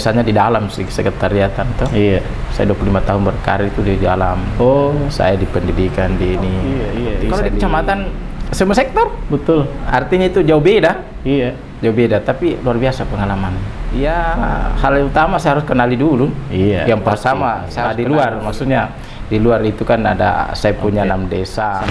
biasanya di dalam sih sekretariatan tuh. Iya. Saya 25 tahun berkarir itu di dalam. Oh, Saya di pendidikan di ini. Iya. Kalau Saya di kecamatan semua sektor, betul. artinya itu jauh beda. Iya. Jauh beda, tapi luar biasa pengalaman. Ya, hal yang utama saya harus kenali dulu. Iya. Yang pertama, saya di luar, maksudnya di luar itu kan ada saya punya 6 desa.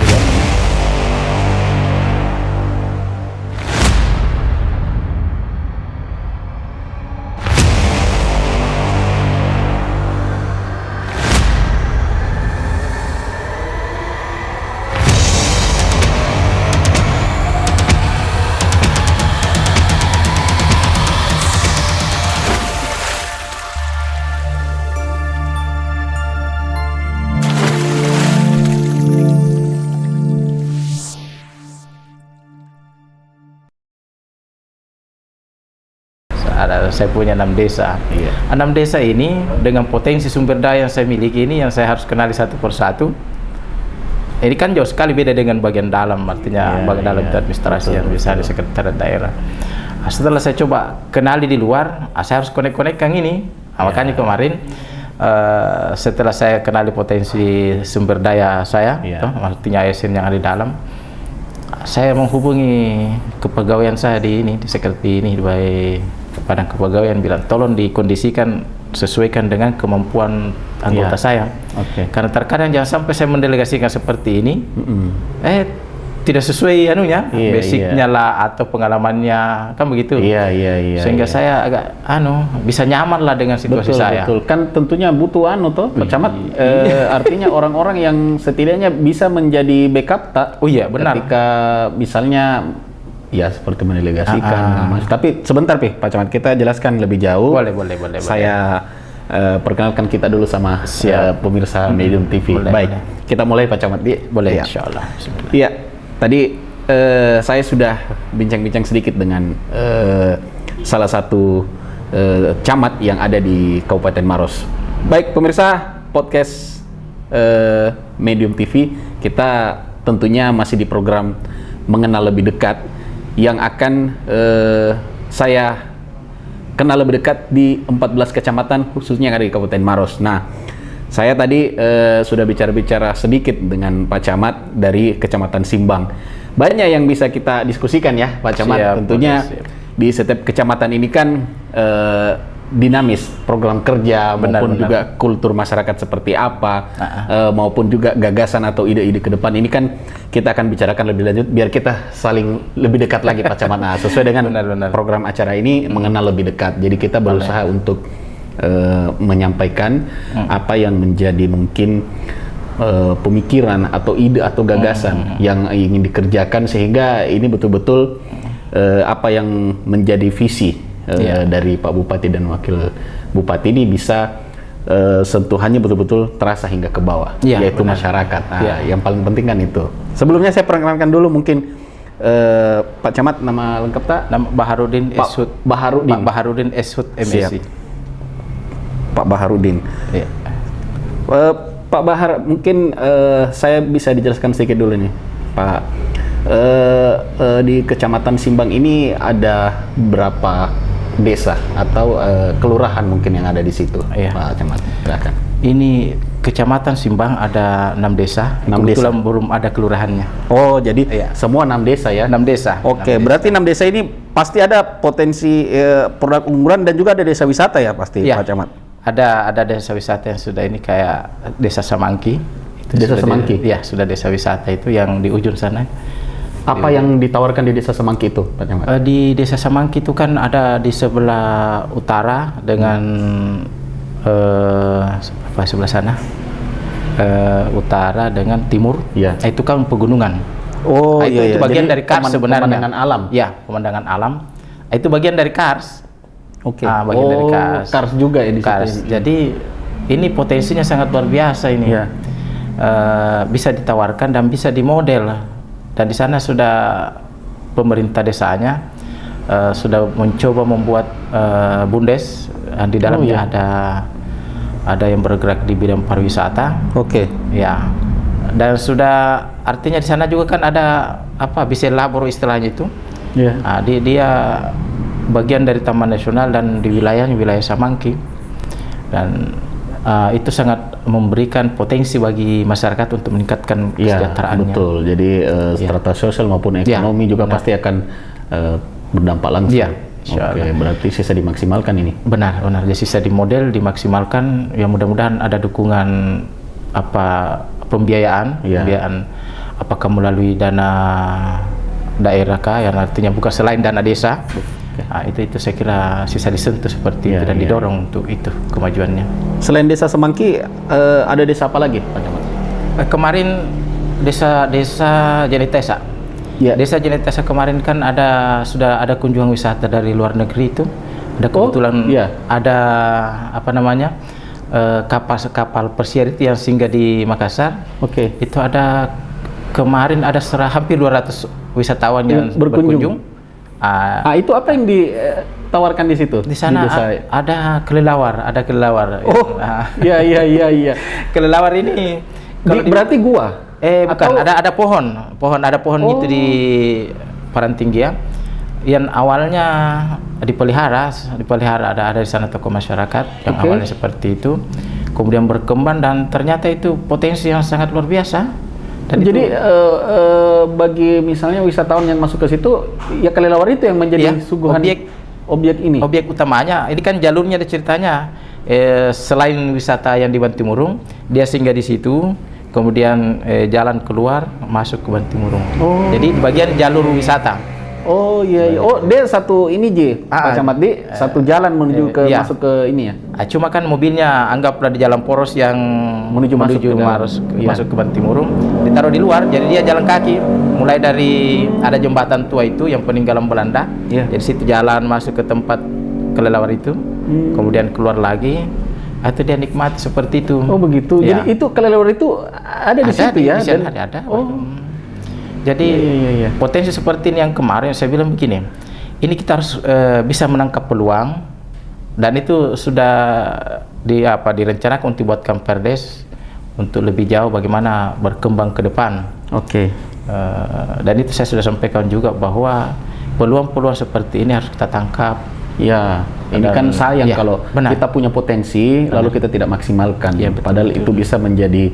Saya punya 6 desa. Iya. 6 desa ini dengan potensi sumber daya yang saya miliki ini yang saya harus kenali satu persatu. Ini kan jauh sekali beda dengan bagian dalam, artinya bagian dalam itu administrasi yang bisa di sekretariat daerah. Setelah saya coba kenali di luar, saya harus konek-konekkan ini. Makanya kemarin setelah saya kenali potensi sumber daya saya, artinya ASN yang ada di dalam, saya menghubungi kepegawaian saya di sekretariat ini di Padang Kepegawaian, bilang tolong dikondisikan sesuaikan dengan kemampuan anggota saya. Karena terkadang jangan sampai saya mendelegasikan seperti ini, tidak sesuai basicnya lah atau pengalamannya, kan begitu. Sehingga saya agak bisa nyaman lah dengan situasi saya. Betul. Kan tentunya butuh Pak Camat. Artinya orang-orang yang setidaknya bisa menjadi backup tak? Oh iya, benar. Ketika misalnya ya seperti mendelegasikan. Tapi sebentar Pak Camat, kita jelaskan lebih jauh. Boleh. Saya perkenalkan kita dulu sama pemirsa Medium TV. Baik, kita mulai Pak Camat. Boleh, ya. Insyaallah. Iya, tadi saya sudah bincang-bincang sedikit dengan salah satu camat yang ada di Kabupaten Maros. Baik, pemirsa podcast Medium TV, kita tentunya masih di program Mengenal Lebih Dekat yang akan saya kenal lebih dekat di 14 kecamatan khususnya yang ada di Kabupaten Maros. Nah, saya tadi sudah bicara-bicara sedikit dengan Pak Camat dari Kecamatan Simbang. Banyak yang bisa kita diskusikan ya Pak Camat. Tentunya di setiap kecamatan ini kan dinamis program kerja maupun juga kultur masyarakat seperti apa, maupun juga gagasan atau ide-ide ke depan ini kan kita akan bicarakan lebih lanjut biar kita saling lebih dekat lagi Pak Camat. Nah, sesuai dengan program acara ini mengenal lebih dekat. Jadi kita berusaha untuk menyampaikan apa yang menjadi mungkin pemikiran atau ide atau gagasan yang ingin dikerjakan sehingga ini betul-betul apa yang menjadi visi dari Pak Bupati dan Wakil Bupati ini bisa sentuhannya betul-betul terasa hingga ke bawah, yaitu masyarakat. Nah, yang paling penting kan itu. Sebelumnya saya perkenalkan dulu mungkin Pak Camat, nama lengkap tak? Nama Baharudin Eshud. Baharudin. Pak Baharudin Eshud MSc. Pak Baharudin. Iya. Pak Bahar, mungkin saya bisa dijelaskan sedikit dulu nih, Pak. Di Kecamatan Simbang ini ada berapa desa atau kelurahan mungkin yang ada di situ, Pak Camat? Silakan. Ini Kecamatan Simbang ada 6 desa. Kebetulan belum ada kelurahannya. Oh, jadi semua 6 desa ya? 6 desa. Oke, berarti 6 desa ini pasti ada potensi produk unggulan dan juga ada desa wisata ya pasti, Pak Camat? Ada desa wisata yang sudah ini kayak Desa Samangki. Desa Semangki? Iya, sudah desa wisata itu yang di ujung sana. Apa yang ditawarkan di Desa Semangki itu, Pak Camat? Di Desa Semangki itu kan ada di sebelah utara dengan sebelah sana utara dengan timur. Itu kan pegunungan. Oh, itu bagian dari Kars sebenarnya. Pemandangan alam. Ya, pemandangan alam. Itu bagian dari Kars. Oke. Bagian dari Kars. Kars juga ya di Kars. Jadi ini potensinya sangat luar biasa ini. Bisa ditawarkan dan bisa dimodel. Dan di sana sudah pemerintah desanya sudah mencoba membuat BUMDes. Di dalamnya ada yang bergerak di bidang pariwisata. Ya. Dan sudah artinya di sana juga kan ada bisa labor istilahnya itu. Dia bagian dari Taman Nasional dan di wilayah Samangki, dan itu sangat memberikan potensi bagi masyarakat untuk meningkatkan kesejahteraannya. Betul. Jadi strata sosial maupun ekonomi juga pasti akan berdampak langsung. Oke, berarti sisa dimaksimalkan ini. Benar. Jadi sisa di model dimaksimalkan. Ya mudah-mudahan ada dukungan pembiayaan, apakah melalui dana daerah kah, yang artinya bukan selain dana desa. Itu saya kira sisa disentuh seperti itu dan didorong untuk itu kemajuannya. Selain desa Semangki, ada desa apa lagi, Pak Camat? Kemarin desa Jenitesa. Desa Jenitesa kemarin kan sudah ada kunjungan wisata dari luar negeri itu. Ada kebetulan ada kapal persiar itu yang singgah di Makassar. Itu ada kemarin ada hampir 200 wisatawan yang berkunjung. Itu apa yang ditawarkan di situ? Di sana ada kelelawar. Iya. Kelelawar ini berarti gua? Bukan, ada pohon itu di Parangtinggia yang awalnya dipelihara ada di sana tokoh masyarakat yang awalnya seperti itu, kemudian berkembang dan ternyata itu potensi yang sangat luar biasa. Dan jadi bagi misalnya wisatawan yang masuk ke situ, ya kelelawar itu yang menjadi suguhan objek utamanya. Ini kan jalurnya ada ceritanya. Selain wisata yang di Bantimurung, dia singgah di situ, kemudian jalan keluar masuk ke Bantimurung. Jadi di bagian jalur wisata. Dia satu ini Pak Camat, satu jalan menuju masuk ke ini ya. Cuma kan mobilnya anggaplah di jalan poros yang menuju masuk ke Bantimurung, ditaruh di luar, jadi dia jalan kaki mulai dari ada jembatan tua itu yang peninggalan Belanda. Jadi situ jalan masuk ke tempat kelelawar itu, kemudian keluar lagi. Itu dia nikmati seperti itu. Begitu. Jadi itu kelelawar itu ada di situ ya? Ada. Jadi potensi seperti ini yang kemarin saya bilang begini, ini kita harus bisa menangkap peluang, dan itu sudah direncanakan untuk dibuatkan perdes untuk lebih jauh bagaimana berkembang ke depan. Dan itu saya sudah sampaikan juga bahwa peluang-peluang seperti ini harus kita tangkap. Ini kan sayang kalau kita punya potensi lalu kita tidak maksimalkan. Padahal itu bisa menjadi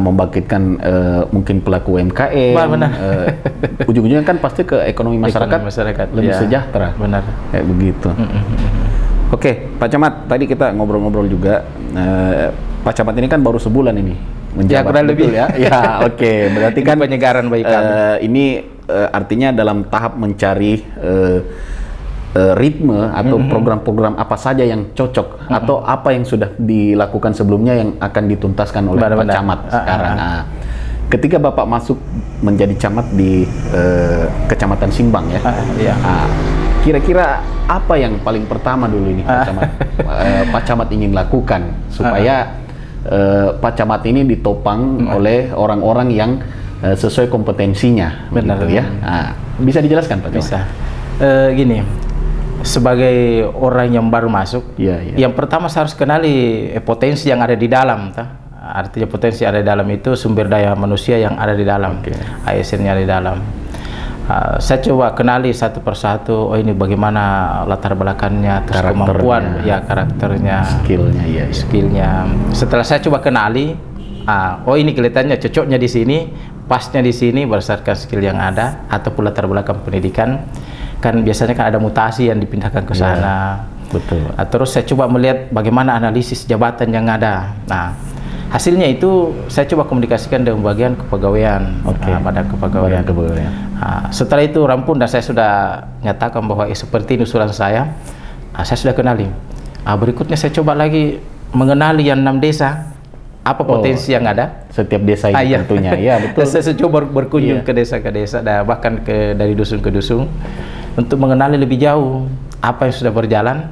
membangkitkan mungkin pelaku UMKM. Ujung-ujungnya kan pasti ke ekonomi masyarakat lebih sejahtera. Kayak begitu. Oke, Pak Camat, tadi kita ngobrol-ngobrol juga. Pak Camat ini kan baru sebulan ini menjabat, kurang lebih ya. Berarti kan penyegaran bagi kami. Ini artinya dalam tahap mencari ritme atau program-program apa saja yang cocok atau apa yang sudah dilakukan sebelumnya yang akan dituntaskan oleh Pak Camat sekarang. Ketika Bapak masuk menjadi camat di Kecamatan Simbang ya, kira-kira apa yang paling pertama dulu ini Pak Camat ingin lakukan supaya Pak Camat ini ditopang oleh orang-orang yang sesuai kompetensinya, begitu ya? Bisa dijelaskan Pak Camat? Bisa. Gini, sebagai orang yang baru masuk, yang pertama saya harus kenali potensi yang ada di dalam. Artinya potensi ada di dalam itu sumber daya manusia yang ada di dalam, ASN-nya di dalam. Saya coba kenali satu persatu. Ini bagaimana latar belakangnya, terus kemampuan, karakternya, skillnya. Setelah saya coba kenali, ini kelihatannya cocoknya di sini, pasnya di sini berdasarkan skill yang ada ataupun latar belakang pendidikan. Kan biasanya kan ada mutasi yang dipindahkan ke sana. Betul. Terus saya coba melihat bagaimana analisis jabatan yang ada. Hasilnya itu saya coba komunikasikan dengan bagian kepegawaian, pada kepegawaian. Setelah itu rampung dan saya sudah nyatakan bahwa seperti ini usulan saya sudah kenali. Berikutnya saya coba lagi mengenali yang 6 desa, apa potensi yang ada. Setiap desa ini tentunya, betul. Saya coba berkunjung ke desa, dan bahkan dari dusun ke dusun untuk mengenali lebih jauh apa yang sudah berjalan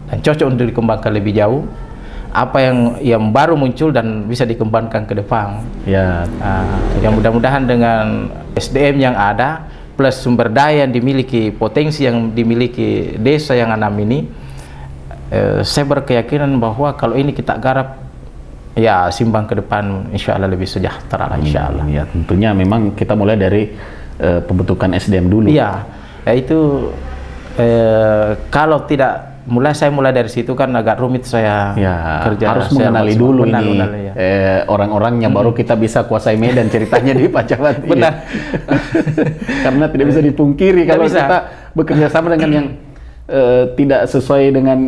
dan cocok untuk dikembangkan lebih jauh, apa yang baru muncul dan bisa dikembangkan ke depan. Yang mudah-mudahan dengan SDM yang ada plus sumber daya yang dimiliki, potensi yang dimiliki desa yang 6 ini, saya berkeyakinan bahwa kalau ini kita garap, Simbang ke depan insya Allah lebih sejahtera lah, insya Allah. Tentunya memang kita mulai dari pembentukan SDM dulu. Itu Kalau tidak saya mulai dari situ kan agak rumit saya Ya, kerja. harus Saya mengenali maksimal. dulu Benar, ini benar, ya. orang-orangnya, baru kita bisa kuasai medan ceritanya di Pak Camat. Benar. Karena tidak bisa dipungkiri Tidak kalau bisa. kita bekerja sama dengan yang tidak sesuai dengan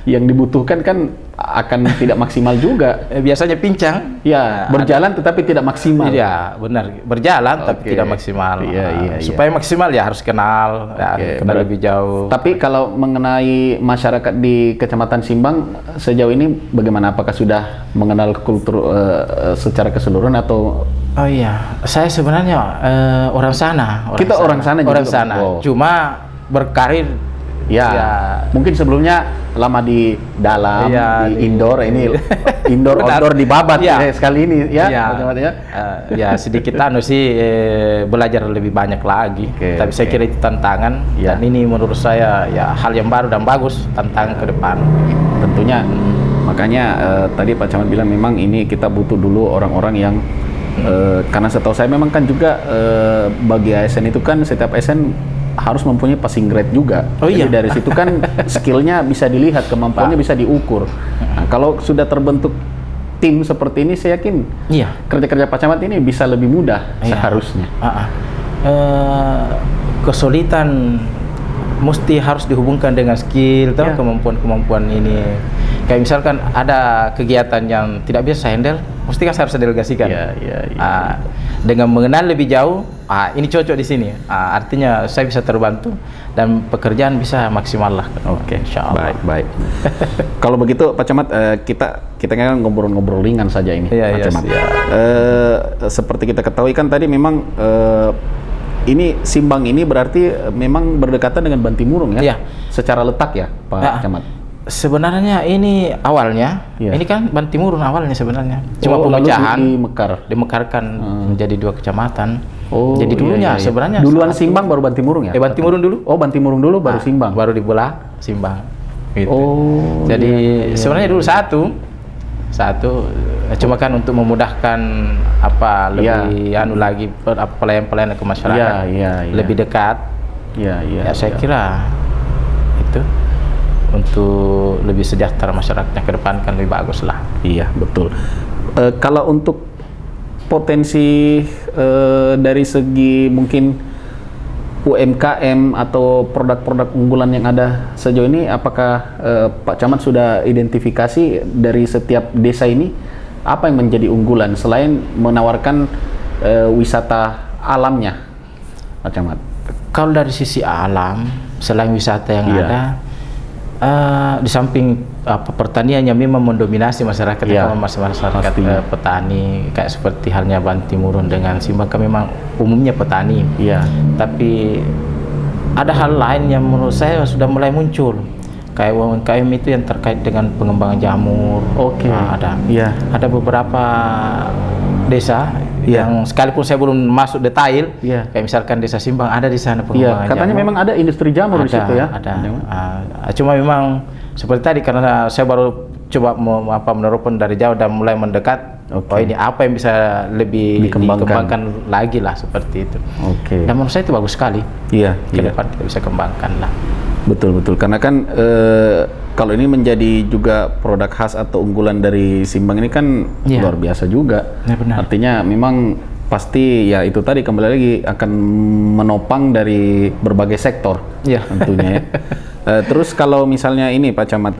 yang dibutuhkan kan akan tidak maksimal juga. Biasanya pincang. Ya, berjalan tetapi tidak maksimal. Iya, benar. Berjalan tapi Oke. tidak maksimal. Iya. Supaya maksimal ya harus kenal, ya, Oke, kenal lebih jauh. Tapi kalau mengenai masyarakat di Kecamatan Simbang sejauh ini bagaimana? Apakah sudah mengenal kultur secara keseluruhan atau? Oh iya, saya sebenarnya orang sana. Kita orang sana juga? Orang sana. Oh. Cuma berkarir. Ya, mungkin sebelumnya lama di dalam, Iya, di indoor, ini indoor Benar. outdoor di Babat Iya. sekali ini ya. Iya. Macam-macamnya. Ya sedikit sih belajar lebih banyak lagi. Oke, Tapi saya oke. kira itu tantangan Iya. dan ini menurut saya ya hal yang baru dan bagus tantangan ke depan. Tentunya, makanya tadi Pak Camat bilang memang ini kita butuh dulu orang-orang yang karena setahu saya memang kan juga bagi ASN itu kan setiap ASN harus mempunyai passing grade juga. Oh Jadi iya. dari situ kan skillnya bisa dilihat, kemampuannya bisa diukur. Nah, kalau sudah terbentuk tim seperti ini, saya yakin Iya. kerja-kerja Pak Camat ini bisa lebih mudah Iya. seharusnya. Kesulitan mesti harus dihubungkan dengan skill, Ya. kemampuan-kemampuan ini. Kayak misalkan ada kegiatan yang tidak bisa saya handle, mesti kan saya harus delegasikan. Iya. Dengan mengenal lebih jauh, ini cocok di sini. Artinya saya bisa terbantu dan pekerjaan bisa maksimal lah. Oke, Insya Allah. baik. Kalau begitu Pak Camat, kita kan ngobrol-ngobrol ringan saja ini, Iya, Pak iya, Camat. siap. Seperti kita ketahui kan tadi memang ini Simbang ini berarti memang berdekatan dengan Bantimurung ya? Iya. Secara letak ya, Pak Ya, Camat? sebenarnya ini awalnya, Iya. ini kan Bantimurun awalnya sebenarnya. Cuma lalu pemecahan, dimekar. dimekarkan menjadi 2 kecamatan. Oh, Jadi dulunya iya. sebenarnya duluan satu. Simbang baru Bantimurung ya? Bantimurun dulu. Oh, Bantimurung dulu baru Simbang. Baru dibelah Simbang. Gitu. Oh. Jadi iya. sebenarnya dulu satu, cuma kan untuk memudahkan lebih lagi pelayan-pelayan ke masyarakat, Iya. lebih dekat. Iya. Ya saya kira itu untuk lebih sejahtera masyarakatnya ke depan kan lebih bagus lah. Iya, betul. Kalau untuk potensi dari segi mungkin UMKM atau produk-produk unggulan yang ada sejauh ini, apakah Pak Camat sudah identifikasi dari setiap desa ini apa yang menjadi unggulan selain menawarkan wisata alamnya, Pak Camat? Kalau dari sisi alam, selain wisata yang Iya. ada, di samping pertanian yang memang mendominasi masyarakat, Iya, masyarakat pastinya. petani, kayak seperti halnya Bantimurun dengan Simbang kan memang umumnya petani. Iya. Tapi ada hal lain yang menurut saya sudah mulai muncul, kayak UMKM itu yang terkait dengan pengembangan jamur. Oke. Iya. Ada beberapa desa Iya. yang sekalipun saya belum masuk detail, Iya. kayak misalkan desa Simbang ada di sana Iya, pengembangan katanya jamur. memang ada industri jamur di situ ya. Ada. Cuma memang seperti tadi karena saya baru coba meneropon dari jauh dan mulai mendekat. Oke. Oh ini apa yang bisa lebih dikembangkan lagi lah seperti itu. Oke. Dan menurut saya itu bagus sekali. Iya. Ke depan kita bisa kembangkan lah. Betul. Karena kan kalau ini menjadi juga produk khas atau unggulan dari Simbang ini kan Iya. luar biasa juga. Ya, benar. Artinya memang pasti ya itu tadi kembali lagi akan menopang dari berbagai sektor. Iya. Tentunya ya. Terus kalau misalnya ini Pak Camat,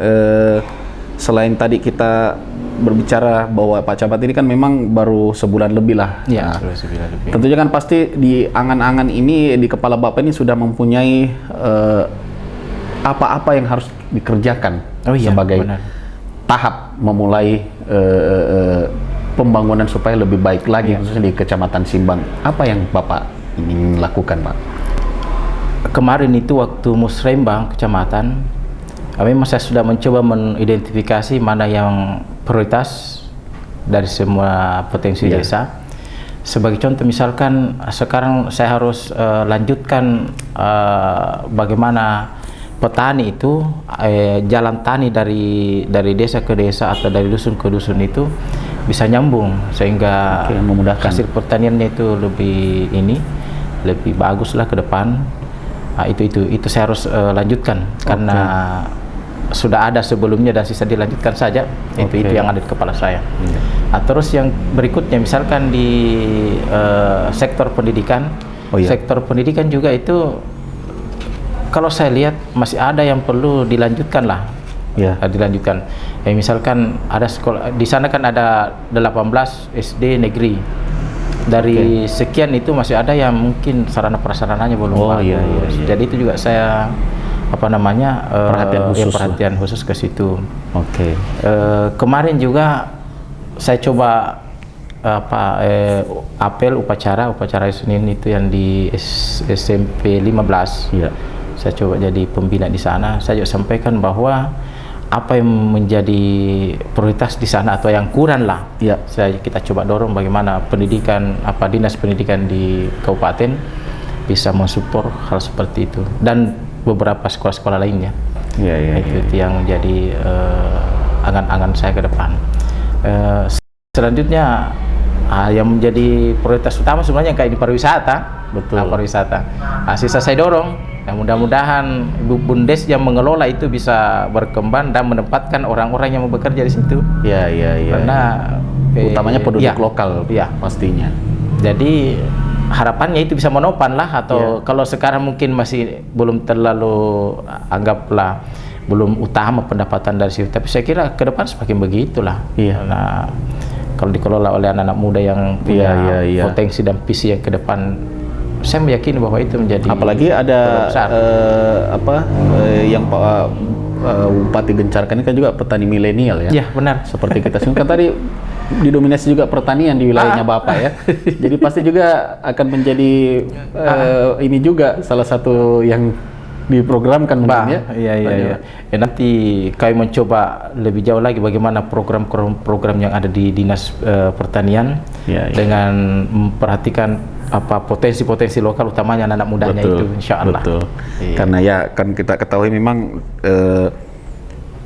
selain tadi kita berbicara bahwa Pak Camat ini kan memang baru sebulan lebih lah. Iya, Nah, sudah sebulan lebih. tentunya kan pasti di angan-angan ini di kepala Bapak ini sudah mempunyai apa-apa yang harus dikerjakan Oh iya, sebagai benar. tahap memulai pembangunan supaya lebih baik lagi khususnya di Kecamatan Simbang. Apa yang Bapak ingin lakukan, Pak? Kemarin itu waktu musrembang kecamatan, memang saya sudah mencoba mengidentifikasi mana yang prioritas dari semua potensi Iya. desa. Sebagai contoh misalkan sekarang saya harus lanjutkan bagaimana petani itu jalan tani dari desa ke desa atau dari dusun ke dusun itu bisa nyambung sehingga Oke, memudahkan. hasil pertaniannya itu lebih bagus lah ke depan. Nah, itu saya harus lanjutkan karena sudah ada sebelumnya dan sisa dilanjutkan saja. Itu yang ada di kepala saya. Nah, terus yang berikutnya misalkan di sektor pendidikan, sektor pendidikan juga itu kalau saya lihat masih ada yang perlu dilanjutkan lah. Dilanjutkan. Misalkan ada sekolah di sana kan ada 18 SD negeri. Dari sekian itu masih ada yang mungkin sarana prasarananya belum bagus. Jadi itu juga saya perhatian khusus ke situ. Kemarin juga saya coba apel upacara Senin itu yang di SMP 15. Saya coba jadi pembina di sana. Saya juga sampaikan bahwa apa yang menjadi prioritas di sana atau yang kurang lah, kita coba dorong bagaimana pendidikan dinas pendidikan di kabupaten bisa mensupport hal seperti itu dan beberapa sekolah-sekolah lainnya. Itu yang jadi angan-angan saya ke depan. Selanjutnya yang menjadi prioritas utama sebenarnya kayak di pariwisata. Pariwisata. Sisa saya dorong. Mudah-mudahan Bumdes yang mengelola itu bisa berkembang dan menempatkan orang-orang yang mau bekerja di situ. Karena utamanya penduduk lokal, pastinya. Jadi harapannya itu bisa menopang lah, atau kalau sekarang mungkin masih belum terlalu anggaplah belum utama pendapatan dari situ. Tapi saya kira ke depan semakin begitulah. Karena kalau dikelola oleh anak-anak muda yang punya potensi dan visi yang ke depan, saya meyakini bahwa itu menjadi, apalagi ada yang Pak Bupati gencarkan ini kan juga petani milenial ya. Benar. Seperti kita kan tadi didominasi juga pertanian di wilayahnya Bapak ya. Jadi pasti juga akan menjadi ini juga salah satu yang diprogramkan mungkin ya. Nanti kami mencoba lebih jauh lagi bagaimana program-program yang ada di Dinas Pertanian dengan memperhatikan potensi-potensi lokal utamanya anak mudanya itu, insya Allah. Karena kan kita ketahui memang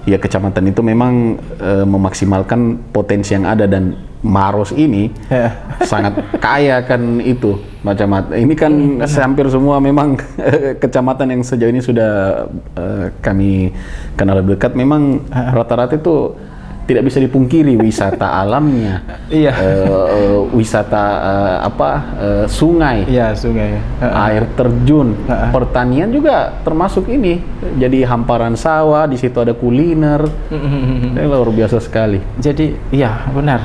kecamatan itu memang memaksimalkan potensi yang ada, dan Maros ini sangat kaya kan itu macam-macam. Ini kan hampir semua memang kecamatan yang sejauh ini sudah kami kenal lebih dekat, memang rata-rata itu tidak bisa dipungkiri wisata alamnya, wisata sungai, air terjun, pertanian juga termasuk ini. Jadi hamparan sawah, di situ ada kuliner, luar biasa sekali. Jadi benar.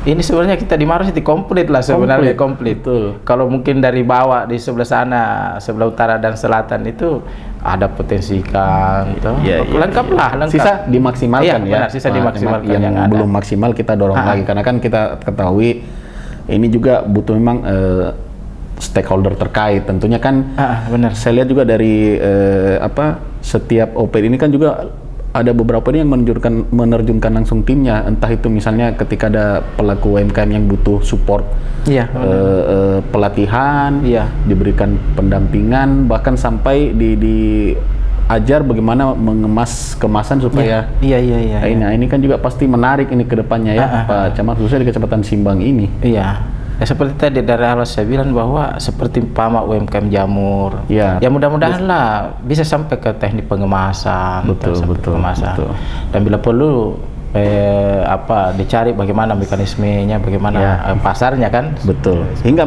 Ini sebenarnya kita di Maros itu komplit lah sebenarnya, komplit. Kalau mungkin dari bawah di sebelah sana, sebelah utara dan selatan itu ada potensi ikan, lengkap. Sisa dimaksimalkan benar, sisa dimaksimalkan. Yang belum maksimal kita dorong lagi, karena kan kita ketahui ini juga butuh memang stakeholder terkait. Tentunya kan benar. Saya lihat juga dari setiap OPD ini kan juga ada beberapa yang menerjunkan langsung timnya, entah itu misalnya ketika ada pelaku UMKM yang butuh support, pelatihan, diberikan pendampingan, bahkan sampai diajar bagaimana mengemas kemasan supaya ini kan juga pasti menarik ini ke depannya Pak Camat, khususnya di Kecamatan Simbang ini. Seperti tadi dari awal saya bilang bahwa seperti PAMA UMKM jamur, ya mudah-mudahan lah bisa sampai ke teknik pengemasan, dan bila perlu dicari bagaimana mekanismenya, bagaimana pasarnya kan. Hingga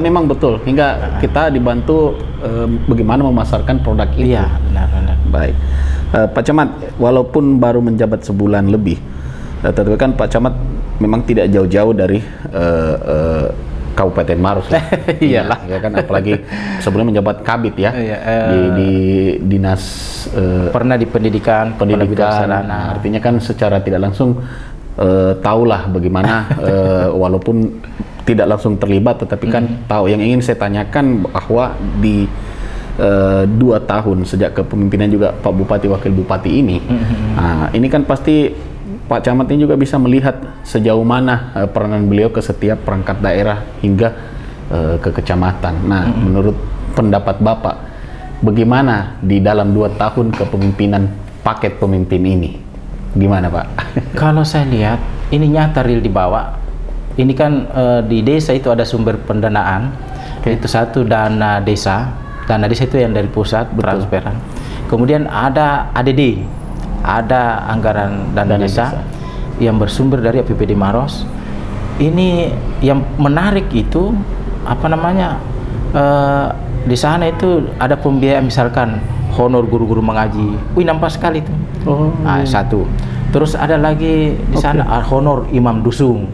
kita dibantu bagaimana memasarkan produk itu. Benar. Baik, Pak Camat, walaupun baru menjabat sebulan lebih, tentu kan Pak Camat memang tidak jauh-jauh dari Kabupaten Maros. Iyalah. Kan, apalagi sebelum menjabat Kabid di dinas pernah di pendidikan. Artinya kan secara tidak langsung tahulah bagaimana walaupun tidak langsung terlibat, tetapi kan tahu. Yang ingin saya tanyakan bahwa di 2 tahun sejak kepemimpinan juga Pak Bupati Wakil Bupati ini, ini kan pasti Pak Camat ini juga bisa melihat sejauh mana peranan beliau ke setiap perangkat daerah hingga ke kecamatan. Nah, menurut pendapat Bapak, bagaimana di dalam 2 tahun kepemimpinan paket pemimpin ini? Gimana Pak? Kalau saya lihat, ini nyata real dibawa. Ini kan di desa itu ada sumber pendanaan, itu satu dana desa, Dana desa itu yang dari pusat transferan. Kemudian ada ADD, ada anggaran dana desa yang bersumber dari APBD Maros. Ini yang menarik itu apa namanya, di sana itu ada pembiayaan, misalkan honor guru-guru mengaji. Wih, nampak sekali itu. Satu. Terus ada lagi di sana honor imam dusun.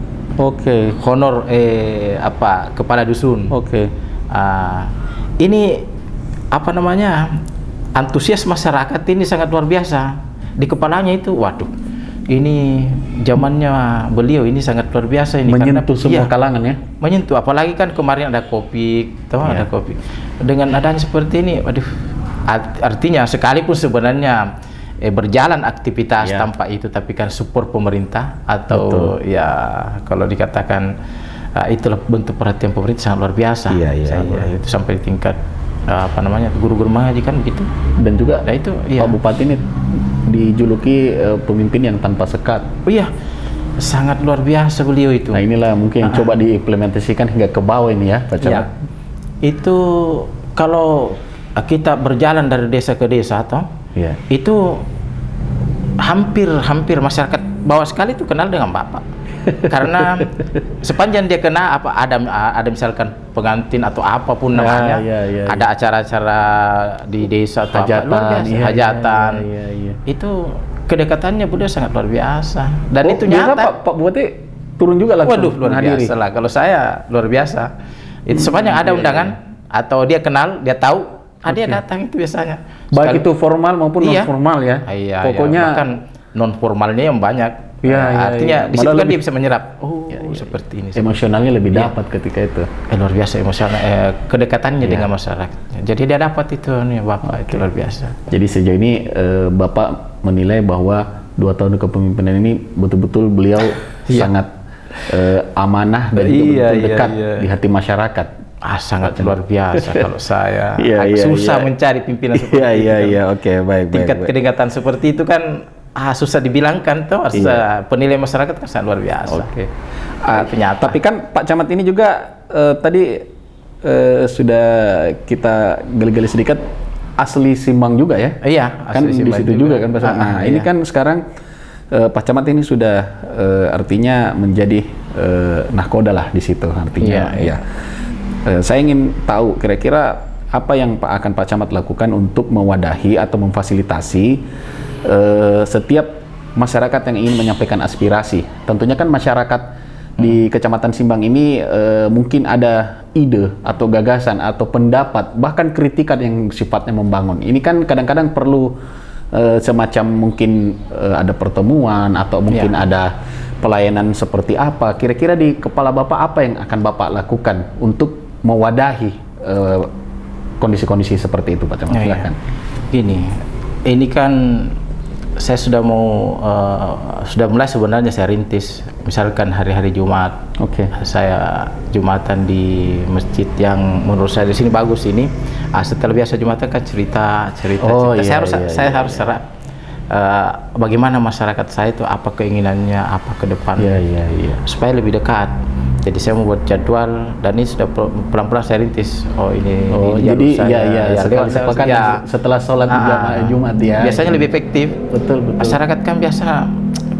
Honor kepala dusun. Ini apa namanya, antusias masyarakat ini sangat luar biasa. Di kepalanya itu, waduh, ini zamannya beliau ini sangat luar biasa ini, menyentuh semua kalangan ya. Menyentuh, apalagi kan kemarin ada Kopi, ada Kopi. Dengan adanya seperti ini, waduh, artinya sekalipun sebenarnya berjalan aktivitas tanpa itu, tapi kan support pemerintah atau ya kalau dikatakan itulah bentuk perhatian pemerintah sangat luar biasa. Itu sampai tingkat apa namanya, guru-guru mengaji kan begitu. Dan juga itu Pak Bupati ini dijuluki pemimpin yang tanpa sekat. Sangat luar biasa beliau itu. Nah, inilah mungkin coba diimplementasikan hingga ke bawah ini ya, Pak Camat. Itu kalau kita berjalan dari desa ke desa itu hampir masyarakat bawah sekali itu kenal dengan Bapak. Karena sepanjang dia kena ada misalkan pengantin atau apapun namanya, ada acara-acara di desa atau hajatan, itu kedekatannya beliau sangat luar biasa. Dan itu nyata. Pak Bupati turun juga langsung. Waduh, luar biasa lah. Kalau saya luar biasa. Itu sepanjang ada undangan atau dia kenal, dia tahu, dia datang itu biasanya. Baik itu formal maupun non formal ya. Pokoknya bahkan non formalnya yang banyak. Artinya di situ kan dia bisa menyerap. Seperti ini. Emosionalnya lebih dapat ketika itu. Luar biasa emosional, kedekatannya dengan masyarakat. Jadi dia dapat itu nih Bapak, itu luar biasa. Jadi sejauh ini Bapak menilai bahwa 2 tahun kepemimpinan ini betul-betul beliau sangat amanah dan betul-betul dekat di hati masyarakat. Sangat luar biasa. Kalau saya susah mencari pimpinan seperti itu. Baik. Tingkat kedekatan seperti itu kan susah dibilangkan tuh, penilaian masyarakat kan sangat luar biasa. Tapi kan Pak Camat ini juga tadi sudah kita gali-gali sedikit, asli Simbang juga ya? Kan di situ juga kan Pak Camat. Nah, ini kan sekarang Pak Camat ini sudah artinya menjadi nahkoda lah di situ artinya. Saya ingin tahu kira-kira apa yang akan Pak Camat lakukan untuk mewadahi atau memfasilitasi setiap masyarakat yang ingin menyampaikan aspirasi. Tentunya kan masyarakat di Kecamatan Simbang ini mungkin ada ide atau gagasan atau pendapat, bahkan kritikan yang sifatnya membangun. Ini kan kadang-kadang perlu semacam mungkin ada pertemuan atau mungkin ada pelayanan seperti apa. Kira-kira di kepala Bapak apa yang akan Bapak lakukan untuk mewadahi kondisi-kondisi seperti itu, Pak Camat? Silakan. Ini kan saya sudah mulai sebenarnya saya rintis, misalkan hari-hari Jumat, saya Jumatan di masjid yang menurut saya di sini bagus ini. Setelah biasa Jumatan kan cerita. Saya harus serap bagaimana masyarakat saya itu, apa keinginannya, apa ke depan, supaya lebih dekat. Jadi saya membuat jadwal dan ini sudah pelan-pelan saya rintis. Jadi setelah sholat Jumat ya. Biasanya lebih efektif. Betul. Masyarakat kan biasa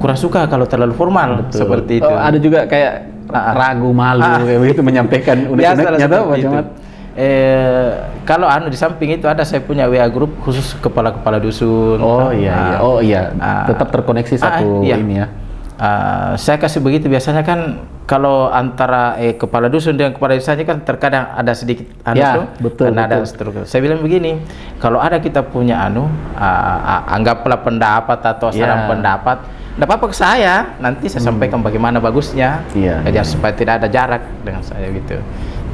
kurang suka kalau terlalu formal seperti itu. Ada juga kayak ragu, malu kayak begitu menyampaikan unek-uneknya tuh Pak Camat. Kalau di samping itu ada saya punya WA grup khusus kepala-kepala dusun. Tetap terkoneksi satu ini ya. Saya kasih begitu biasanya kan, kalau antara kepala dusun dengan kepala desanya kan terkadang ada sedikit ada struktur. Saya bilang begini, kalau ada kita punya anggaplah pendapat atau saran pendapat, tidak apa-apa ke saya, nanti saya sampaikan bagaimana bagusnya, supaya tidak ada jarak dengan saya gitu.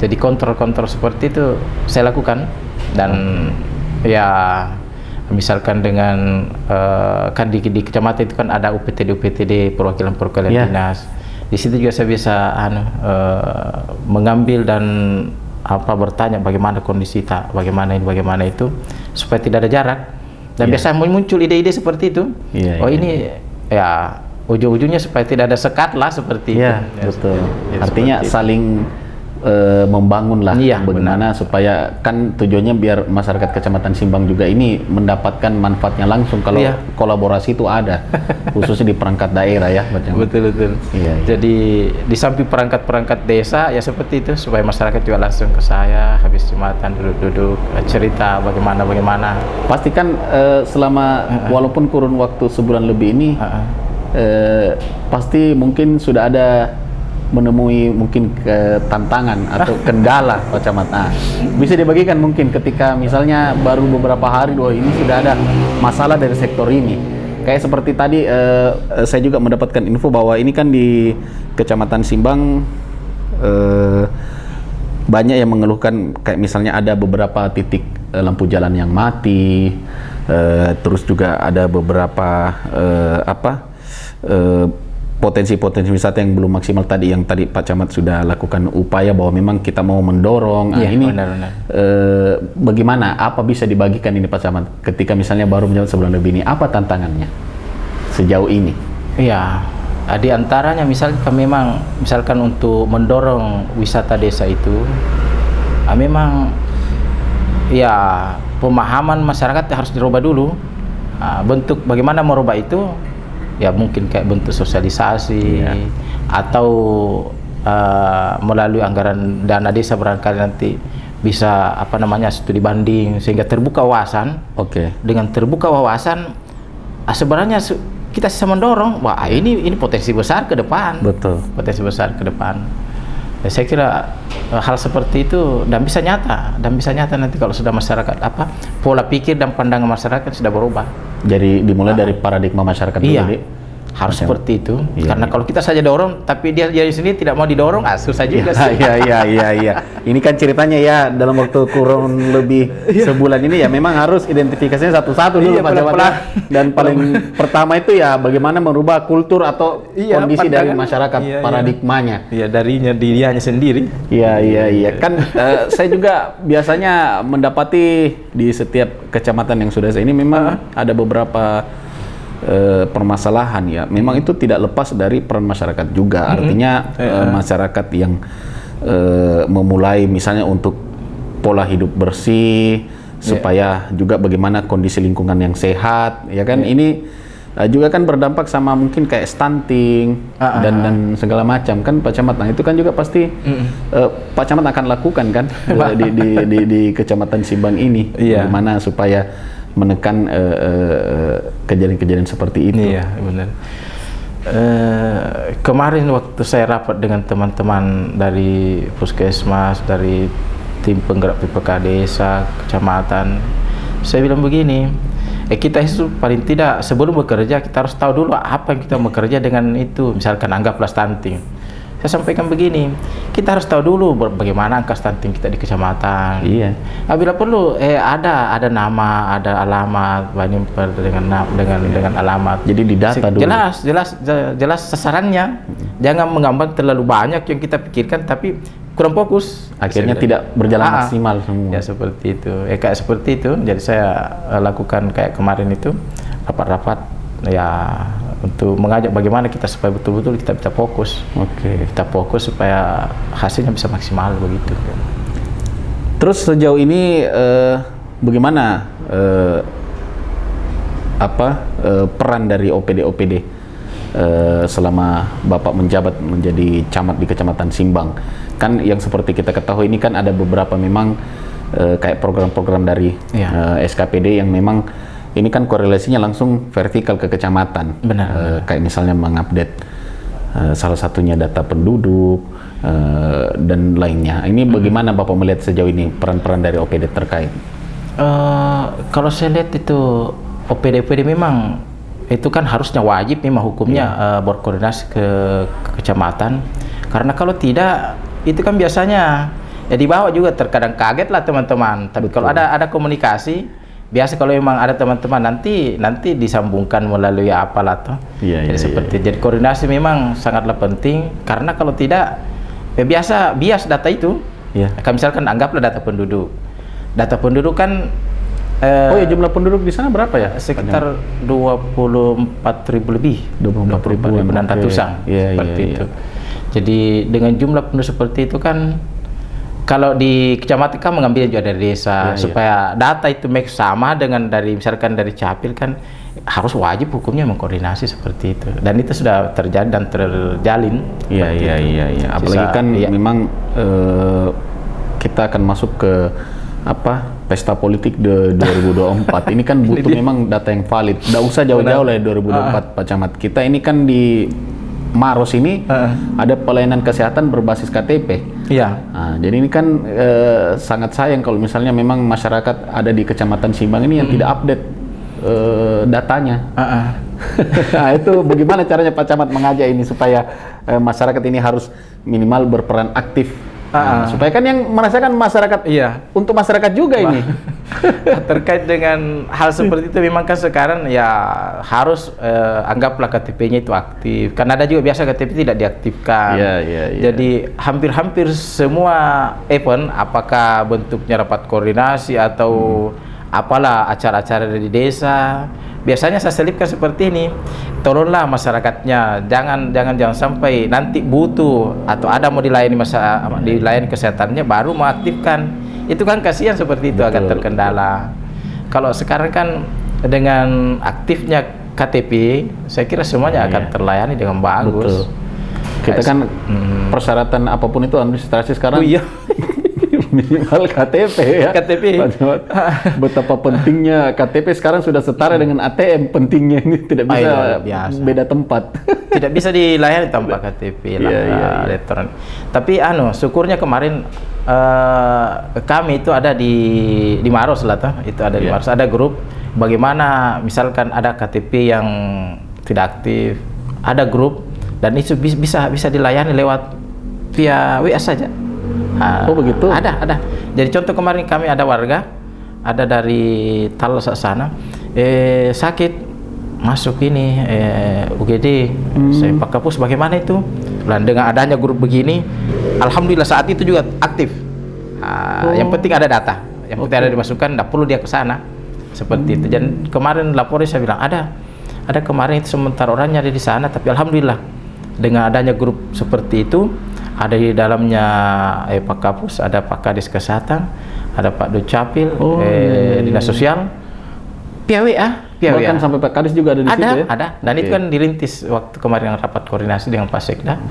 Jadi kontrol seperti itu saya lakukan. Dan misalkan dengan kan di kecamatan itu kan ada UPTD perwakilan dinas. Di situ juga saya bisa mengambil dan bertanya bagaimana kondisi bagaimana itu, supaya tidak ada jarak. Dan biasa muncul ide-ide seperti itu. Ini ujung-ujungnya supaya tidak ada sekat lah seperti itu. Betul. Artinya saling membangun lah, Iya, bagaimana supaya kan tujuannya biar masyarakat Kecamatan Simbang juga ini mendapatkan manfaatnya langsung kalau Iya. kolaborasi itu ada, khususnya di perangkat daerah ya, Pak Camat. Betul. Iya. Jadi di samping perangkat-perangkat desa ya seperti itu supaya masyarakat juga langsung ke saya habis Jumatan duduk-duduk cerita bagaimana. Pasti kan selama walaupun kurun waktu sebulan lebih ini pasti mungkin sudah ada menemui mungkin tantangan atau kendala, Pak Camat. Nah, bisa dibagikan mungkin ketika misalnya baru beberapa hari ini sudah ada masalah dari sektor ini. Kayak seperti tadi saya juga mendapatkan info bahwa ini kan di Kecamatan Simbang banyak yang mengeluhkan kayak misalnya ada beberapa titik lampu jalan yang mati, terus juga ada beberapa potensi-potensi wisata yang belum maksimal tadi, yang tadi Pak Camat sudah lakukan upaya bahwa memang kita mau mendorong. Nah, Iya, ini benar. bagaimana, apa bisa dibagikan ini Pak Camat ketika misalnya baru menjalan sebulan lebih ini, apa tantangannya sejauh ini? Iya, di antaranya misalkan untuk mendorong wisata desa itu memang ya pemahaman masyarakat harus dirubah dulu. Bentuk bagaimana merubah itu ya mungkin kayak bentuk sosialisasi atau melalui anggaran dana desa barangkali nanti bisa studi banding sehingga terbuka wawasan. Dengan terbuka wawasan sebenarnya kita bisa mendorong ini potensi besar ke depan. Betul. Potensi besar ke depan. Ya, saya kira hal seperti itu dan bisa nyata nanti kalau sudah masyarakat pola pikir dan pandangan masyarakat sudah berubah. Jadi dimulai dari paradigma masyarakat dulu, Dik. Harus seperti itu. Iya, Karena kalau kita saja dorong tapi dia sendiri tidak mau didorong, susah juga sih. Iya. Ini kan ceritanya ya dalam waktu kurun lebih sebulan ini ya memang harus identifikasinya satu-satu dulu, Pak Camat. Dan paling pertama itu ya bagaimana merubah kultur atau kondisi dari masyarakat, paradigmanya. Iya, dirinya sendiri. Iya. Kan saya juga biasanya mendapati di setiap kecamatan yang sudah saya ini memang ada beberapa permasalahan ya. Memang itu tidak lepas dari peran masyarakat juga. Artinya masyarakat yang memulai misalnya untuk pola hidup bersih supaya juga bagaimana kondisi lingkungan yang sehat, ya kan? Ini juga kan berdampak sama mungkin kayak stunting dan segala macam kan, Pak Camat. Nah, itu kan juga pasti Pak Camat akan lakukan kan di Kecamatan Simbang ini, bagaimana supaya menekan kejadian-kejadian seperti itu. Iya, benar. Kemarin waktu saya rapat dengan teman-teman dari Puskesmas, dari tim penggerak PPK desa, kecamatan, saya bilang begini, kita itu paling tidak sebelum bekerja kita harus tahu dulu apa yang kita bekerja dengan itu. Misalkan anggaplah stunting. Saya sampaikan begini, kita harus tahu dulu bagaimana angka stunting kita di kecamatan. Iya. Bila perlu ada nama, ada alamat, dengan alamat. Jadi didata dulu. Jelas sasarannya. Jangan menggambar terlalu banyak yang kita pikirkan tapi kurang fokus. Akhirnya tidak berjalan maksimal semua. Ya seperti itu. Kayak seperti itu. Jadi saya lakukan kayak kemarin itu rapat-rapat ya untuk mengajak bagaimana kita supaya betul-betul kita bisa fokus. Kita fokus supaya hasilnya bisa maksimal begitu. Terus sejauh ini bagaimana peran dari OPD selama Bapak menjabat menjadi camat di Kecamatan Simbang? Kan yang seperti kita ketahui ini kan ada beberapa memang kayak program-program dari SKPD yang memang ini kan korelasinya langsung vertikal ke kecamatan. Benar. Kayak misalnya mengupdate salah satunya data penduduk dan lainnya. Ini bagaimana Bapak melihat sejauh ini peran-peran dari OPD terkait? Kalau saya lihat itu OPD memang itu kan harusnya wajib memang hukumnya berkoordinasi ke kecamatan. Karena kalau tidak itu kan biasanya di bawah juga terkadang kaget lah teman-teman. Tapi kalau ada komunikasi biasa, kalau memang ada teman-teman nanti disambungkan melalui apalah tuh. Jadi koordinasi memang sangatlah penting, karena kalau tidak bias data itu. Misalkan anggaplah data penduduk. Data penduduk kan jumlah penduduk di sana berapa ya? Sekitar 24.000 lebih. 24.000 dan ratusan seperti itu. Jadi dengan jumlah penduduk seperti itu kan Kalau di kecamatan kan mengambil juga dari desa, Iya, supaya data itu make sama dengan dari misalkan dari Capil kan harus wajib hukumnya mengkoordinasi seperti itu, dan itu sudah terjadi dan terjalin. Iya, seperti iya, itu. iya, iya. Apalagi kan Iya. memang kita akan masuk ke pesta politik 2024. Ini kan butuh memang data yang valid. Nggak usah jauh-jauh lah ya 2024, Pak Camat. Kita ini kan di Maros ini ada pelayanan kesehatan berbasis KTP. Iya. Nah, jadi ini kan sangat sayang kalau misalnya memang masyarakat ada di Kecamatan Simbang ini yang tidak update datanya. Nah, itu bagaimana caranya Pak Camat mengajak ini supaya masyarakat ini harus minimal berperan aktif. Nah, supaya kan yang merasakan masyarakat, Iya. untuk masyarakat juga ini. Terkait dengan hal seperti itu memang kan sekarang ya harus anggaplah KTP-nya itu aktif. Karena ada juga biasa KTP tidak diaktifkan. Iya, iya, iya. Jadi hampir semua event, apakah bentuknya rapat koordinasi atau apalah acara-acara dari desa, biasanya saya selipkan seperti ini. Tolonglah masyarakatnya, jangan sampai nanti butuh atau ada mau dilayani dilayani kesehatannya baru mengaktifkan. Itu kan kasihan seperti itu, agak terkendala. Kalau sekarang kan dengan aktifnya KTP, saya kira semuanya akan terlayani dengan bagus. Betul. Kita kan persyaratan apapun itu administrasi sekarang. Oh iya. Minimal KTP ya. KTP. Betapa pentingnya KTP sekarang sudah setara dengan ATM, pentingnya ini tidak bisa luar biasa. beda tempat. Tidak bisa dilayani tanpa KTP lah, elektronik. Tapi syukurnya kemarin kami itu ada di Maros lah toh. Itu ada di Maros, ada grup bagaimana misalkan ada KTP yang tidak aktif, ada grup dan itu bisa dilayani lewat via WA saja. Oh begitu? Ada. Jadi contoh kemarin kami ada warga, ada dari Talos sana, sakit, masuk ini UGD, saya Pak Kapus bagaimana itu? Dan dengan adanya grup begini, alhamdulillah saat itu juga aktif. Yang penting ada data, yang penting ada dimasukkan, tidak perlu dia ke sana, seperti itu. Dan kemarin laporin saya bilang ada kemarin itu sementara orangnya ada di sana, tapi alhamdulillah dengan adanya grup seperti itu. Ada di dalamnya Pak Kapus, ada Pak Kadis Kesehatan, ada Pak Dukcapil, Dinas Sosial, via WA. Bahkan sampai Pak Kadis juga ada di situ ya? Ada. Dan itu kan dirintis waktu kemarin rapat koordinasi dengan Pak Sekda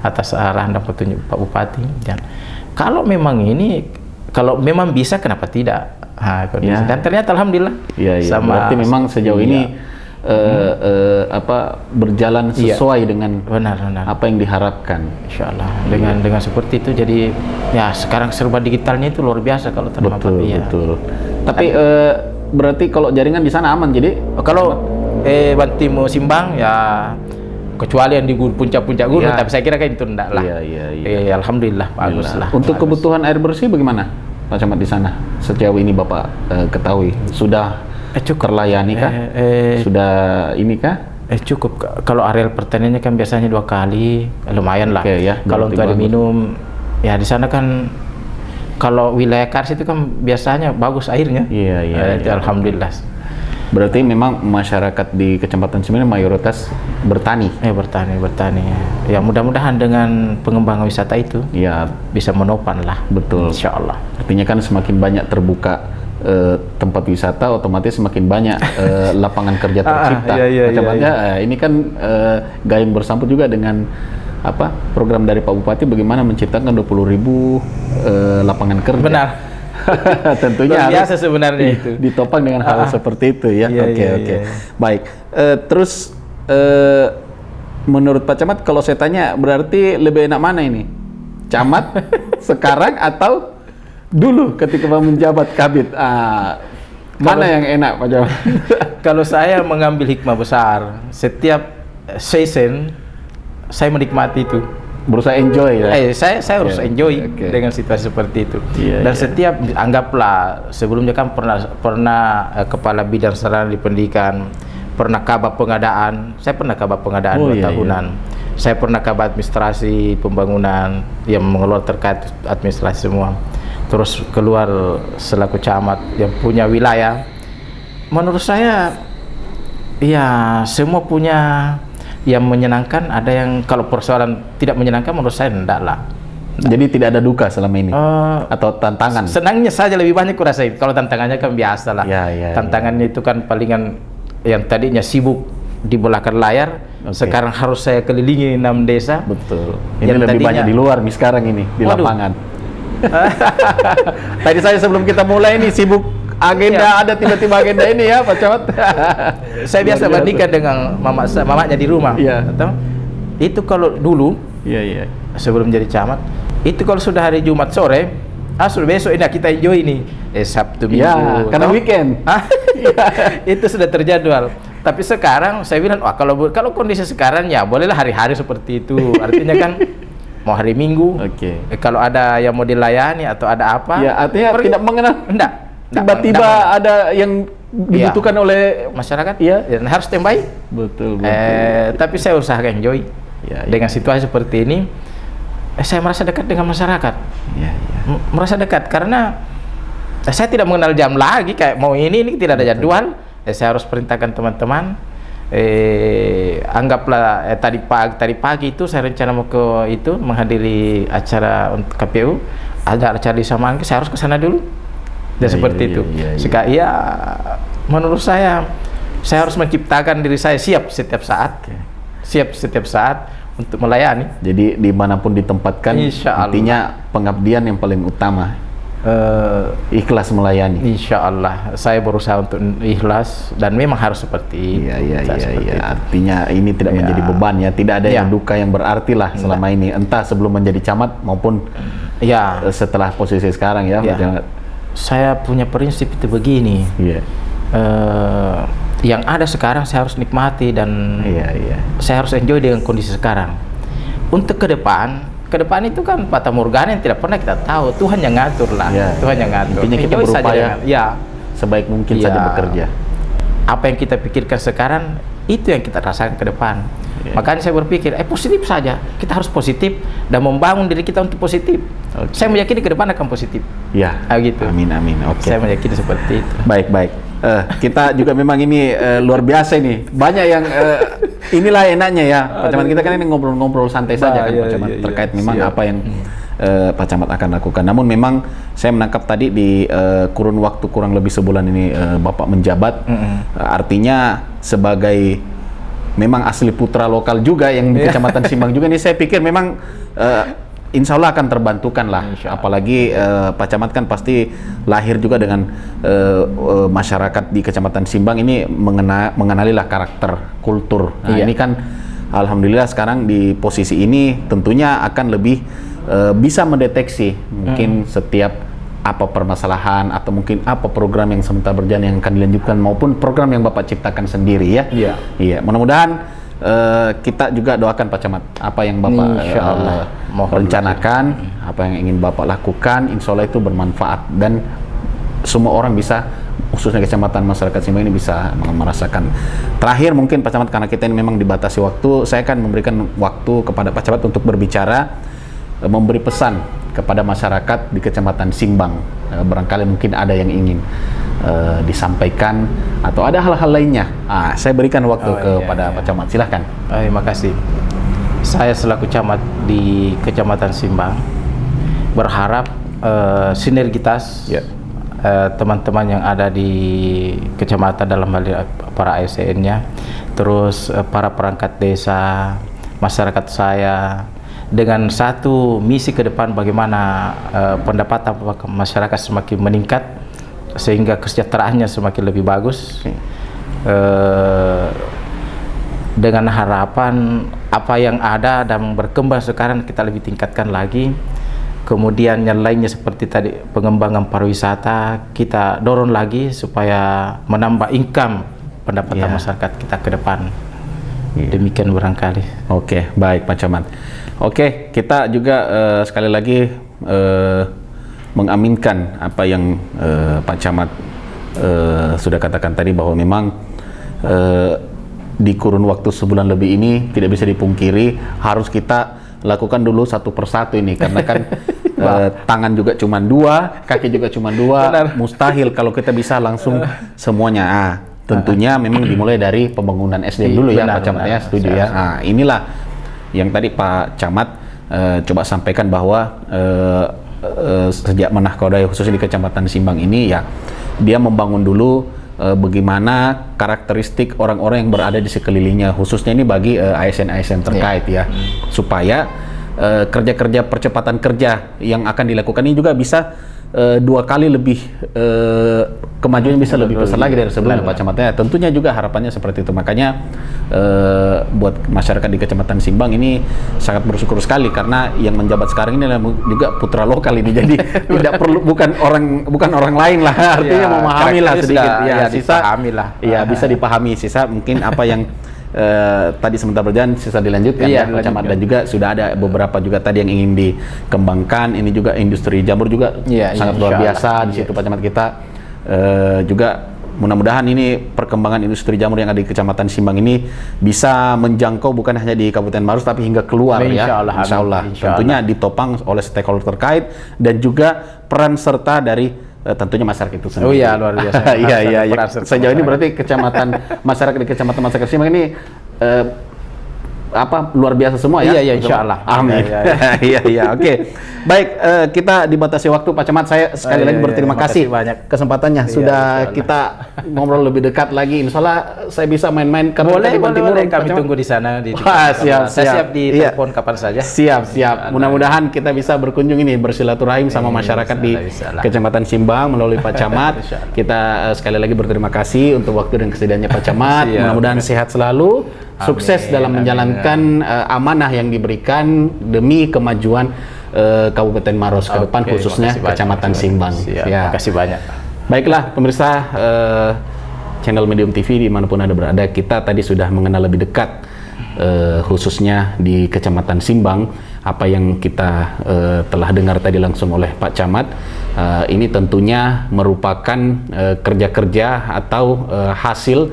atas arahan dan petunjuk Pak Bupati. Dan kalau memang memang bisa, kenapa tidak? Dan ternyata alhamdulillah. Berarti memang sejauh ini berjalan sesuai dengan benar apa yang diharapkan. Insya Allah dengan seperti itu, jadi ya sekarang serba digitalnya itu luar biasa kalau terlambat. Betul. Tapi berarti kalau jaringan di sana aman, jadi kalau Bantimu Simbang ya kecuali yang di puncak-puncak gunung, tapi saya kira kan itu enggak lah. Iya. Alhamdulillah bagus lah. Untuk kebutuhan air bersih bagaimana Pak Camat di sana? Sejauh ini Bapak ketahui sudah cukup terlayani kah? Sudah ini kah? Cukup. Kalau areal pertaniannya kan biasanya 2 kali, lumayan lah. Kalau untuk air minum, ya di sana kan kalau wilayah Kars itu kan biasanya bagus airnya. Iya. Alhamdulillah. Berarti memang masyarakat di Kecamatan Simbang mayoritas bertani. Bertani. Ya mudah-mudahan dengan pengembangan wisata itu, ya bisa menopang lah. Betul. Insya Allah. Artinya kan semakin banyak terbuka tempat wisata, otomatis semakin banyak lapangan kerja tercipta. Ini kan gayung bersambut juga dengan program dari Pak Bupati bagaimana menciptakan 20.000 lapangan kerja. Benar. Tentunya biasa sebenarnya itu ditopang dengan hal seperti itu ya. Oke. Baik. Terus menurut Pak Camat, kalau saya tanya berarti lebih enak mana ini? Camat sekarang atau dulu ketika menjabat Kabid? Mana yang enak Pak Camat? Kalau saya mengambil hikmah besar, setiap season saya menikmati itu. Berusaha enjoy ya? Saya harus enjoy dengan situasi seperti itu. Dan setiap, anggaplah sebelumnya kan pernah kepala bidang sarana di pendidikan, pernah kabak pengadaan, saya pernah kabak pengadaan 2 tahunan. Saya pernah kabak administrasi pembangunan yang mengelola terkait administrasi semua. Terus keluar selaku camat yang punya wilayah. Menurut saya ya semua punya yang menyenangkan, ada yang kalau persoalan tidak menyenangkan menurut saya enggak lah. Jadi tidak ada duka selama ini atau tantangan? Senangnya saja lebih banyak kurasain. Kalau tantangannya kan biasa lah. Ya. Tantangannya itu kan palingan yang tadinya sibuk di belakang layar, sekarang harus saya kelilingi 6 desa. Betul. Ini Yang lebih tadinya- banyak di luar nih sekarang ini di Waduh. lapangan. Tadi saya sebelum kita mulai ini sibuk agenda, ada tiba-tiba agenda ini ya Pak Camat. Saya biasa Luar biasa. bandingkan dengan mamanya di rumah. Iya. Atau, itu kalau dulu Iya. sebelum jadi camat, itu kalau sudah hari Jumat sore, sudah besok ini kita enjoy ini. Sabtu Minggu. Ya, karena toh? weekend. Itu sudah terjadwal. Tapi sekarang saya bilang, wah kalau kondisi sekarang ya bolehlah hari-hari seperti itu. Artinya kan mau hari Minggu. Oke. Kalau ada yang mau dilayani atau ada apa? Ya, artinya pergi. tidak mengenal. Enggak. Tiba-tiba ada yang dibutuhkan oleh masyarakat. Iya. Ya, harus standby. Betul. Tapi saya usahakan enjoy. Ya. Dengan situasi seperti ini, saya merasa dekat dengan masyarakat. Ya. Merasa dekat karena saya tidak mengenal jam lagi, kayak mau ini tidak ada jadwal. Saya harus perintahkan teman-teman. Anggaplah tadi pagi itu saya rencana mau ke itu menghadiri acara untuk KPU, ada acara di Samangke, saya harus ke sana dulu. Dan seperti itu. Ya, menurut saya harus menciptakan diri saya siap setiap saat. Siap setiap saat untuk melayani. Jadi dimanapun ditempatkan, Insya Allah. intinya pengabdian yang paling utama, ikhlas melayani. Insya Allah saya berusaha untuk ikhlas dan memang harus seperti Iya. itu. Artinya ini tidak menjadi beban ya, tidak ada yang duka yang berarti lah selama ini, entah sebelum menjadi camat maupun setelah posisi sekarang ya. Pak Camat. Saya punya prinsip itu begini. Iya. Yang ada sekarang saya harus nikmati dan Iya. saya harus enjoy dengan kondisi sekarang. Untuk ke depan itu kan fata morgana yang tidak pernah kita tahu. Tuhan yang ngatur lah. Ya. Tuhan yang ngatur. Intinya kita Enjoy saja berupaya dengan- sebaik mungkin saja bekerja. Apa yang kita pikirkan sekarang itu yang kita rasakan ke depan. Makanya saya berpikir, positif saja. Kita harus positif dan membangun diri kita untuk positif. Saya meyakini ke depan akan positif. Ya. Gitu. Amin. Oke. Saya meyakini seperti itu. Baik. Kita juga memang ini luar biasa ini. Banyak yang inilah enaknya ya. Pak Camat, kita kan ini ngobrol-ngobrol santai saja kan Pak Camat, terkait memang apa yang Pak Camat akan lakukan. Namun memang saya menangkap tadi di kurun waktu kurang lebih sebulan ini Bapak menjabat. Artinya sebagai memang asli putra lokal juga yang di Kecamatan Simbang juga nih, saya pikir memang insya Allah akan terbantukan lah. Apalagi Pak Camat kan pasti lahir juga dengan masyarakat di Kecamatan Simbang ini mengenali lah karakter kultur. Nah ini kan alhamdulillah sekarang di posisi ini tentunya akan lebih bisa mendeteksi mungkin setiap apa permasalahan atau mungkin apa program yang sementara berjalan yang akan dilanjutkan maupun program yang Bapak ciptakan sendiri ya. Iya. Mudah-mudahan kita juga doakan Pak Camat apa yang Bapak rencanakan, apa yang ingin Bapak lakukan, insya Allah itu bermanfaat dan semua orang bisa, khususnya kecamatan masyarakat Simbang ini bisa merasakan. Terakhir mungkin Pak Camat, karena kita ini memang dibatasi waktu, saya akan memberikan waktu kepada Pak Camat untuk berbicara, memberi pesan kepada masyarakat di Kecamatan Simbang. Barangkali mungkin ada yang ingin disampaikan atau ada hal-hal lainnya. Saya berikan waktu kepada Pak Camat. Silahkan. Terima kasih. Saya selaku camat di Kecamatan Simbang berharap sinergitas teman-teman yang ada di kecamatan dalam hal para ASN-nya, terus para perangkat desa, masyarakat saya, dengan satu misi ke depan bagaimana pendapatan masyarakat semakin meningkat sehingga kesejahteraannya semakin lebih bagus. Dengan harapan apa yang ada dan berkembang sekarang kita lebih tingkatkan lagi. Kemudian yang lainnya seperti tadi pengembangan pariwisata kita dorong lagi supaya menambah income pendapatan masyarakat kita ke depan. Demikian barangkali. Oke, baik Pak Camat. Oke, kita juga sekali lagi mengaminkan apa yang Pak Camat sudah katakan tadi, bahwa memang di kurun waktu sebulan lebih ini tidak bisa dipungkiri harus kita lakukan dulu satu persatu ini, karena kan tangan juga cuma dua, kaki juga cuma dua. Benar. Mustahil kalau kita bisa langsung semuanya. Tentunya memang dimulai dari pembangunan SDM dulu ya Pak Camat ya, setuju ya. Inilah yang tadi Pak Camat coba sampaikan bahwa sejak menahkodai khususnya di Kecamatan Simbang ini ya, dia membangun dulu bagaimana karakteristik orang-orang yang berada di sekelilingnya, khususnya ini bagi ASN-ASN terkait ya, supaya kerja-kerja percepatan kerja yang akan dilakukan ini juga bisa 2 kali lebih kemajuan bisa lebih besar lagi dari sebelumnya Pak Camat. Ya, tentunya juga harapannya seperti itu. Makanya buat masyarakat di Kecamatan Simbang ini sangat bersyukur sekali karena yang menjabat sekarang ini adalah juga putra lokal ini. Jadi tidak perlu bukan orang lain lah. Artinya memahami lah sedikit ya, sisa ya bisa dipahami, sisa mungkin apa yang tadi sebentar berjalan sisa dilanjutkan ya Pak Camat, dan juga sudah ada beberapa juga tadi yang ingin dikembangkan. Ini juga industri jamur juga sangat luar biasa di situ Pak Camat kita. Juga mudah-mudahan ini perkembangan industri jamur yang ada di Kecamatan Simbang ini bisa menjangkau bukan hanya di Kabupaten Maros tapi hingga keluar ya. Insya Allah. Tentunya ditopang oleh stakeholder terkait dan juga peran serta dari tentunya masyarakat itu sendiri. Oh iya, luar biasa. Iya. Sejauh ini berarti masyarakat di Kecamatan Simbang ini luar biasa semua ya? Iya, insya Allah. Amin. Iya. Oke. Baik, kita dibatasi waktu Pak Camat. Saya sekali lagi berterima kasih banyak kesempatannya. Sudah kita ngobrol lebih dekat lagi. Insya Allah saya bisa main-main. Boleh. Kami tunggu di sana. Siap. Saya siap di telepon kapan saja. Siap. Mudah-mudahan kita bisa berkunjung ini, bersilaturahim sama masyarakat di Kecamatan Simbang melalui Pak Camat. Kita sekali lagi berterima kasih untuk waktu dan kesediaannya Pak Camat. Mudah-mudahan sehat selalu, sukses dalam menjalankan amanah yang diberikan demi kemajuan Kabupaten Maros ke depan, khususnya Kecamatan Simbang. Terima kasih banyak. Baiklah pemirsa channel Medium TV dimanapun Anda berada, kita tadi sudah mengenal lebih dekat khususnya di Kecamatan Simbang. Apa yang kita telah dengar tadi langsung oleh Pak Camat, ini tentunya merupakan kerja-kerja atau hasil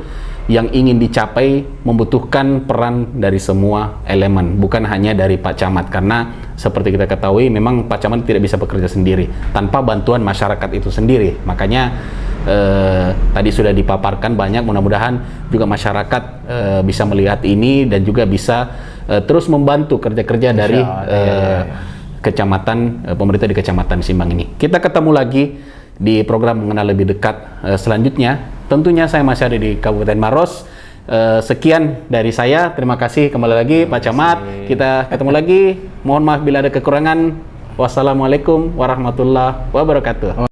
yang ingin dicapai membutuhkan peran dari semua elemen, bukan hanya dari Pak Camat, karena seperti kita ketahui memang Pak Camat tidak bisa bekerja sendiri tanpa bantuan masyarakat itu sendiri. Makanya tadi sudah dipaparkan banyak, mudah-mudahan juga masyarakat bisa melihat ini dan juga bisa terus membantu kerja-kerja dari kecamatan, pemerintah di Kecamatan Simbang ini. Kita ketemu lagi di program mengenal lebih dekat selanjutnya. Tentunya saya masih ada di Kabupaten Maros. Sekian dari saya. Terima kasih kembali lagi Pak Camat. Kita ketemu lagi. Mohon maaf bila ada kekurangan. Wassalamualaikum warahmatullahi wabarakatuh.